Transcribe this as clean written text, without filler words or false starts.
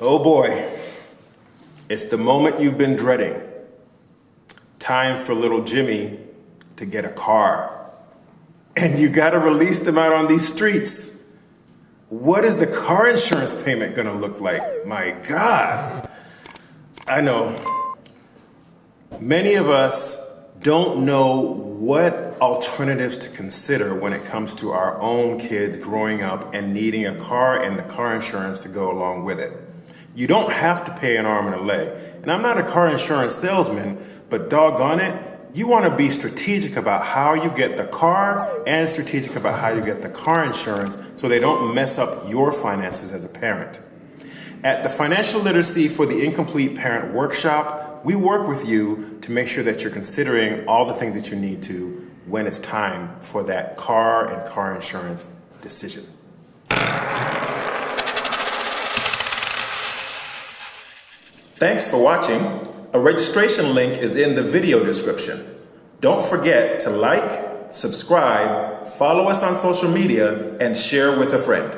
Oh boy, it's the moment you've been dreading. Time for little Jimmy to get a car. And you gotta release them out on these streets. What is the car insurance payment gonna look like? My God. I know. Many of us don't know what alternatives to consider when it comes to our own kids growing up and needing a car and the car insurance to go along with it. You don't have to pay an arm and a leg. And I'm not a car insurance salesman, but doggone it, you want to be strategic about how you get the car and strategic about how you get the car insurance so they don't mess up your finances as a parent. At the Financial Literacy for the Incomplete Parent Workshop, we work with you to make sure that you're considering all the things that you need to when it's time for that car and car insurance decision. Thanks for watching. A registration link is in the video description. Don't forget to like, subscribe, follow us on social media, and share with a friend.